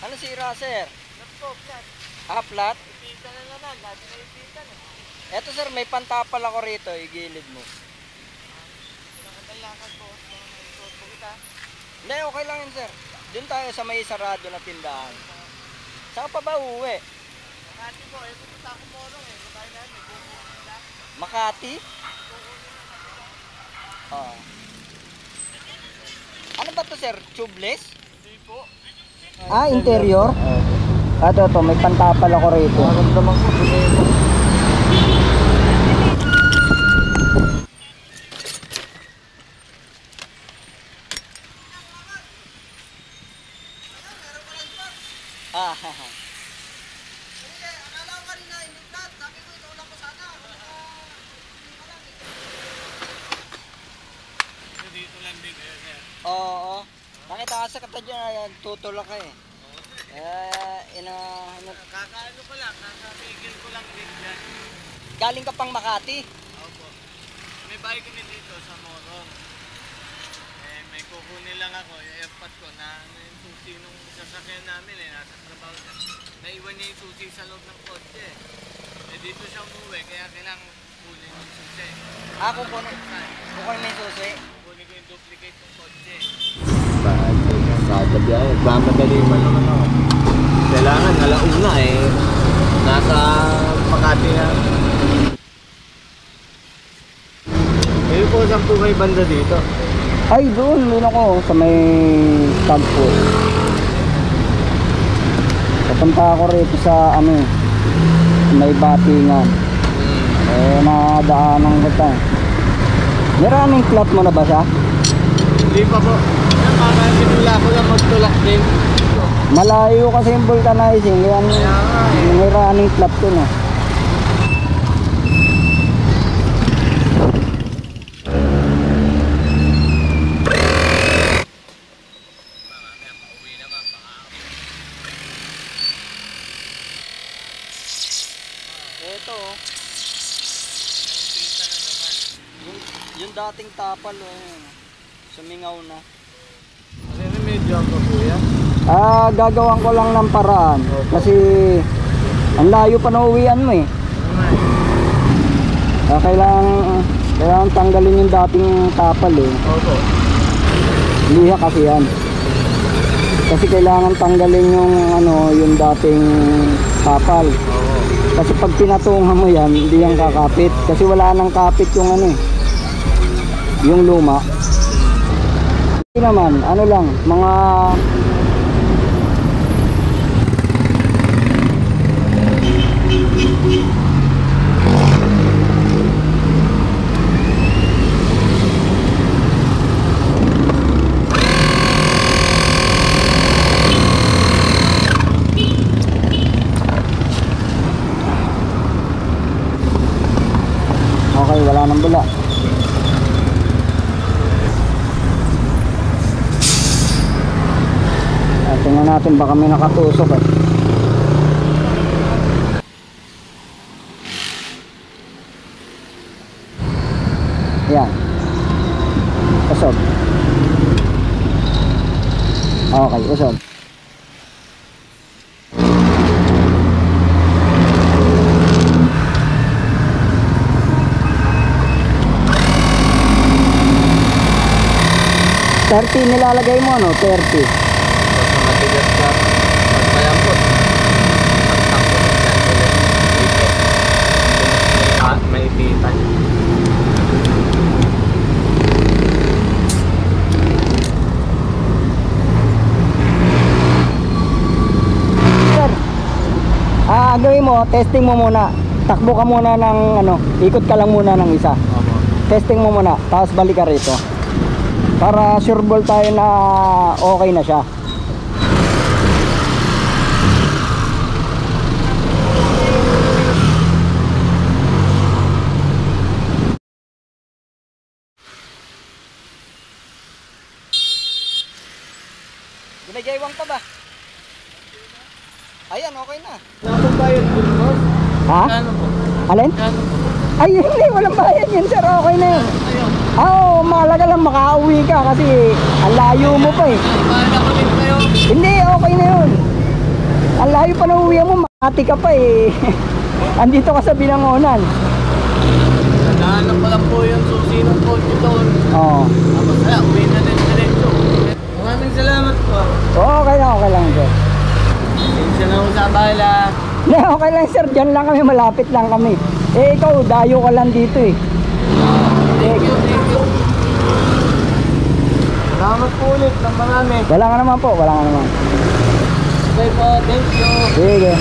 Ano sira, sir? Laptop yan. Flat? Ipita na naman. Lagi na ipita na. Eto sir, may pantapal ako rito. Igilid mo. Nakadalakan ko. Isuot ko kita. Hindi, okay lang yun sir. Doon tayo sa may sarado na tindahan. Saan pa ba uuwi? Makati po. Eh, pupunta ako morong eh. Sabay na. May buko nila. Makati? Oo. Ano ba to sir? Tubeless? Hindi po. Ah, interior? Ito, may pantapal ako rito. Naramdaman ko. Ah, haha. Dito lang din kayo sir. Oo. Nakita ka sa kata dyan, tutulak ka eh. Kakaano ko lang. Kakapigil ko lang din dyan. Galing ka pang Makati? Opo. May bahay kami dito sa Morong. Eh, may kukunin lang ako. I-airpot ko na yung susi nung sasakyan namin eh. Nasa trabaho niya. Naiwan niya yung susi sa loob ng kotse. Eh, dito siya umuwi. Kaya kailangan kunin yung susi. Ah, kukunin mo yung susi. Kukunin ko yung duplicate ng kotse. Kada biyahe, mamadali man naman ako. Kailangan, alauna eh. Nasa Makati na. Ngayon po, saan po kayo banda dito? Ay, doon ako sa may tagpo. Papunta ako rito sa may batingan. Nadaanan ko ta. Maraming flat mo na ba siya? Hindi pa po. Mga sinula ko lang magtulak din. Malayo kasi yung vulcanizing. Kaya may running flat ko na. Ito yung dating tapal sumingaw na. Ano yung medyo ako po yan? Gagawan ko lang ng paraan. Kasi ang layo pa na uwian mo eh. Kailangan tanggalin yung dating tapal eh. Opo. Liha kasi yan. Kasi kailangan tanggalin yung dating tapal. Kasi pag pinatungan mo yan, hindi yan kakapit. Kasi wala nang kapit yung yung luma. Hindi naman, lang, mga okay, wala nang bula. Tingnan natin baka may nakatusok eh. Yan. Usog. Okay, usog. Nilalagay mo 30. Basta matigas ka, pag mayambot, ang takbo ng dyan ulit dito. May ipitan. Sir, gawin mo, testing mo muna. Takbo ka muna ng ikot ka lang muna ng isa. Testing mo muna, tapos balik ka rito. Para sure ball tayo na okay na siya. Ginajaywang pa ba? Ayan, okay na. Nakong bayad po, boss? Ha? Kano po? Alin? Kano po? Ay, hindi, walang bayad yun sir, okay na yun. Ayun. Oo, mahalaga lang makauwi ka kasi ang layo mo pa eh. Bahala ko din kayo. Hindi, okay na yun. Ang layo pa na uwi mo, Makati ka pa eh. Andito ka sa Binangonan. Naghahanap ko lang po yung susi ng kotse doon. Oo. Tapos uwi na din diretso. Maraming salamat po. Okay lang sir. Sinsya na ho sa abala. Hindi, okay lang sir, dyan lang kami, malapit lang kami. Eh ikaw, dayo ka lang dito eh. Thank you. Salamat po ulit ng marami. Wala ka naman po, wala ka naman. Okay po, thank you. Sige.